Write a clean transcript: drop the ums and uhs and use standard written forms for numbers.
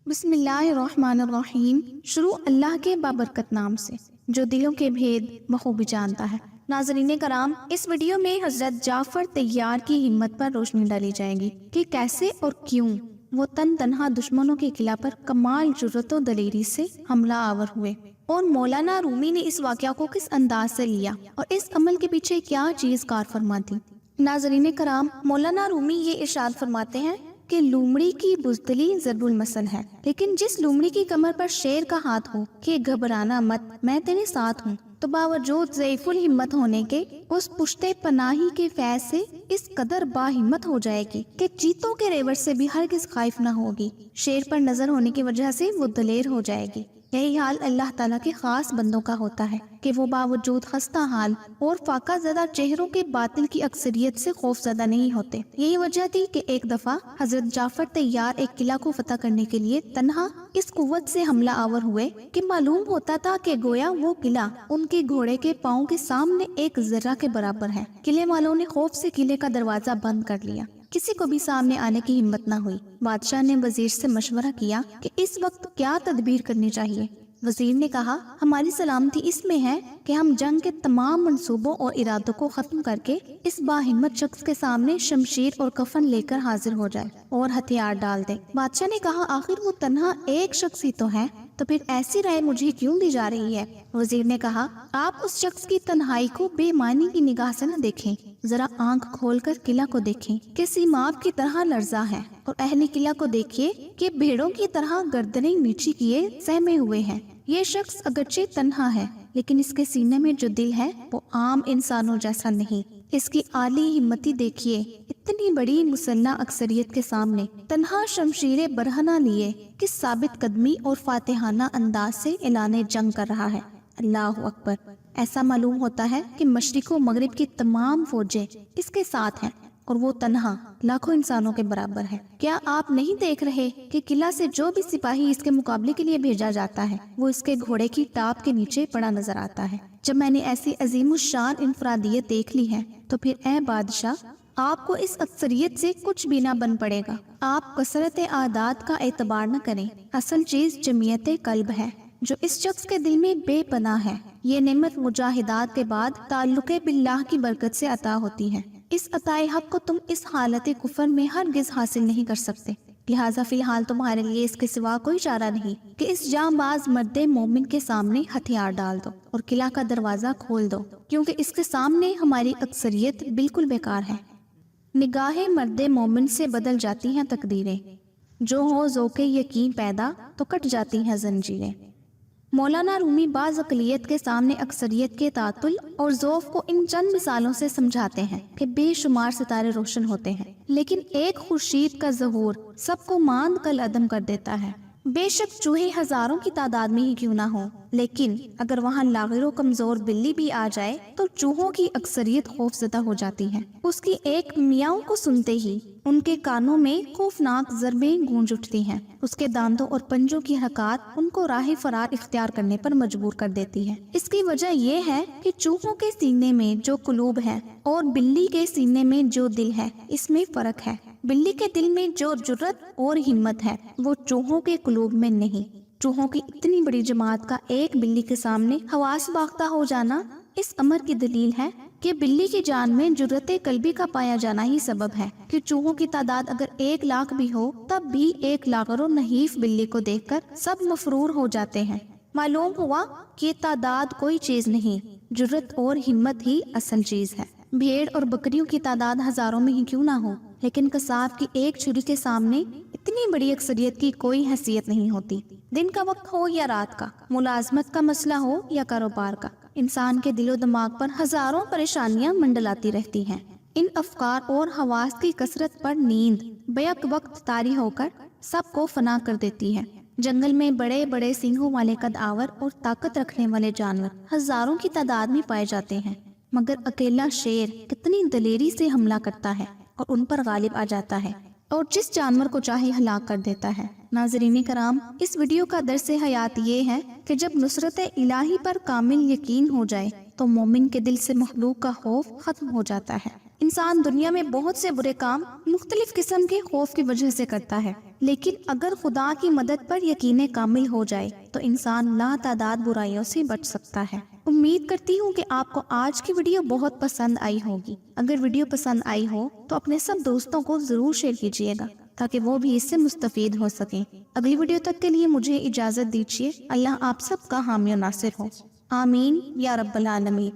بسم اللہ الرحمن الرحیم۔ شروع اللہ کے بابرکت نام سے جو دلوں کے بھید بخوبی جانتا ہے۔ ناظرین کرام، اس ویڈیو میں حضرت جعفر طیار کی ہمت پر روشنی ڈالی جائے گی کہ کیسے اور کیوں وہ تنہا دشمنوں کے قلعہ پر کمال جرأت و دلیری سے حملہ آور ہوئے، اور مولانا رومی نے اس واقعہ کو کس انداز سے لیا اور اس عمل کے پیچھے کیا چیز کار فرما تھی۔ ناظرین کرام، مولانا رومی یہ ارشاد فرماتے ہیں کہ لومڑی کی بزدلی ضرب المثل ہے، لیکن جس لومڑی کی کمر پر شیر کا ہاتھ ہو کہ گھبرانا مت، میں تیرے ساتھ ہوں، تو باوجود ضعیف الہمت ہونے کے اس پشتے پناہی کے فیض سے اس قدر باہمت ہو جائے گی کہ چیتوں کے ریوڑ سے بھی ہرگز خائف نہ ہوگی۔ شیر پر نظر ہونے کی وجہ سے وہ دلیر ہو جائے گی۔ یہی حال اللہ تعالیٰ کے خاص بندوں کا ہوتا ہے کہ وہ باوجود خستہ حال اور فاقہ زدہ چہروں کے باطل کی اکثریت سے خوف زدہ نہیں ہوتے۔ یہی وجہ تھی کہ ایک دفعہ حضرت جعفر طیار ایک قلعہ کو فتح کرنے کے لیے تنہا اس قوت سے حملہ آور ہوئے کہ معلوم ہوتا تھا کہ گویا وہ قلعہ ان کے گھوڑے کے پاؤں کے سامنے ایک ذرہ کے برابر ہے۔ قلعے والوں نے خوف سے قلعے کا دروازہ بند کر لیا، کسی کو بھی سامنے آنے کی ہمت نہ ہوئی۔ بادشاہ نے وزیر سے مشورہ کیا کہ اس وقت کیا تدبیر کرنی چاہیے۔ وزیر نے کہا، ہماری سلامتی اس میں ہے کہ ہم جنگ کے تمام منصوبوں اور ارادوں کو ختم کر کے اس باہمت شخص کے سامنے شمشیر اور کفن لے کر حاضر ہو جائے اور ہتھیار ڈال دیں۔ بادشاہ نے کہا، آخر وہ تنہا ایک شخص ہی تو ہے، تو پھر ایسی رائے مجھے کیوں دی جا رہی ہے؟ وزیر نے کہا، آپ اس شخص کی تنہائی کو بے معنی کی نگاہ سے نہ دیکھیں، ذرا آنکھ کھول کر قلعہ کو دیکھیں کہ سیماب کی طرح لرزا ہے، اور اہل قلعہ کو دیکھیے کہ بھیڑوں کی طرح گردنیں نیچی کیے سہمے ہوئے ہیں۔ یہ شخص اگرچہ تنہا ہے، لیکن اس کے سینے میں جو دل ہے وہ عام انسانوں جیسا نہیں۔ اس کی عالی ہمتی دیکھیے، اتنی بڑی مسلح اکثریت کے سامنے تنہا شمشیر برہنہ لیے کس ثابت قدمی اور فاتحانہ انداز سے اعلان جنگ کر رہا ہے۔ اللہ اکبر! ایسا معلوم ہوتا ہے کہ مشرق و مغرب کی تمام فوجیں اس کے ساتھ ہیں، اور وہ تنہا لاکھوں انسانوں کے برابر ہے۔ کیا آپ نہیں دیکھ رہے کہ قلعہ سے جو بھی سپاہی اس کے مقابلے کے لیے بھیجا جاتا ہے وہ اس کے گھوڑے کی ٹاپ کے نیچے پڑا نظر آتا ہے؟ جب میں نے ایسی عظیم الشان انفرادیت دیکھ لی ہے تو پھر اے بادشاہ، آپ کو اس اکثریت سے کچھ بھی نہ بن پڑے گا۔ آپ کثرت اعداد کا اعتبار نہ کریں، اصل چیز جمعیت قلب ہے جو اس شخص کے دل میں بے پناہ ہے۔ یہ نعمت مجاہدات کے بعد تعلق باللہ کی برکت سے عطا ہوتی ہے۔ اس عطائے حق کو تم اس حالت کفر میں ہرگز حاصل نہیں کر سکتے، لہٰذا فی الحال تمہارے لیے اس کے سوا کوئی چارہ نہیں کہ اس جانباز مرد مومن کے سامنے ہتھیار ڈال دو اور قلعہ کا دروازہ کھول دو، کیونکہ اس کے سامنے ہماری اکثریت بالکل بیکار ہے۔ نگاہ مرد مومن سے بدل جاتی ہیں تقدیریں، جو ہو ذوق یقین پیدا تو کٹ جاتی ہیں زنجیریں۔ مولانا رومی بعض اقلیت کے سامنے اکثریت کے تعطل اور ضعف کو ان چند مثالوں سے سمجھاتے ہیں کہ بے شمار ستارے روشن ہوتے ہیں، لیکن ایک خورشید کا ظہور سب کو ماند کل عدم کر دیتا ہے۔ بے شک چوہے ہزاروں کی تعداد میں ہی کیوں نہ ہو، لیکن اگر وہاں لاغر و کمزور بلی بھی آ جائے تو چوہوں کی اکثریت خوف زدہ ہو جاتی ہے۔ اس کی ایک میاؤں کو سنتے ہی ان کے کانوں میں خوفناک ضربیں گونج اٹھتی ہیں۔ اس کے دانتوں اور پنجوں کی حرکات ان کو راہ فرار اختیار کرنے پر مجبور کر دیتی ہے۔ اس کی وجہ یہ ہے کہ چوہوں کے سینے میں جو قلوب ہے اور بلی کے سینے میں جو دل ہے، اس میں فرق ہے۔ بلی کے دل میں جو جرأت اور ہمت ہے وہ چوہوں کے قلوب میں نہیں۔ چوہوں کی اتنی بڑی جماعت کا ایک بلی کے سامنے حواس باختہ ہو جانا اس امر کی دلیل ہے کہ بلی کی جان میں جرأت قلبی کا پایا جانا ہی سبب ہے کہ چوہوں کی تعداد اگر 1,00,000 بھی ہو تب بھی ایک لاغر و نحیف بلی کو دیکھ کر سب مفرور ہو جاتے ہیں۔ معلوم ہوا کہ تعداد کوئی چیز نہیں، جرأت اور ہمت ہی اصل چیز ہے۔ بھیڑ اور بکریوں کی تعداد ہزاروں میں ہی کیوں نہ ہو، لیکن قصاب کی ایک چھری کے سامنے اتنی بڑی اکثریت کی کوئی حیثیت نہیں ہوتی۔ دن کا وقت ہو یا رات کا، ملازمت کا مسئلہ ہو یا کاروبار کا، انسان کے دل و دماغ پر ہزاروں پریشانیاں منڈلاتی رہتی ہیں۔ ان افکار اور حواس کی کثرت پر نیند بیک وقت طاری ہو کر سب کو فنا کر دیتی ہے۔ جنگل میں بڑے بڑے سینگوں والے قدآور اور طاقت رکھنے والے جانور ہزاروں کی تعداد میں پائے جاتے ہیں، مگر اکیلا شیر کتنی دلیری سے حملہ کرتا ہے اور ان پر غالب آ جاتا ہے اور جس جانور کو چاہے ہلاک کر دیتا ہے۔ ناظرین کرام، اس ویڈیو کا درس حیات یہ ہے کہ جب نصرت الہی پر کامل یقین ہو جائے تو مومن کے دل سے مخلوق کا خوف ختم ہو جاتا ہے۔ انسان دنیا میں بہت سے برے کام مختلف قسم کے خوف کی وجہ سے کرتا ہے، لیکن اگر خدا کی مدد پر یقین کامل ہو جائے تو انسان لاتعداد برائیوں سے بچ سکتا ہے۔ امید کرتی ہوں کہ آپ کو آج کی ویڈیو بہت پسند آئی ہوگی۔ اگر ویڈیو پسند آئی ہو تو اپنے سب دوستوں کو ضرور شیئر کیجیے گا تاکہ وہ بھی اس سے مستفید ہو سکیں۔ اگلی ویڈیو تک کے لیے مجھے اجازت دیجیے۔ اللہ آپ سب کا حامی و ناصر ہو، آمین یا رب العالمین۔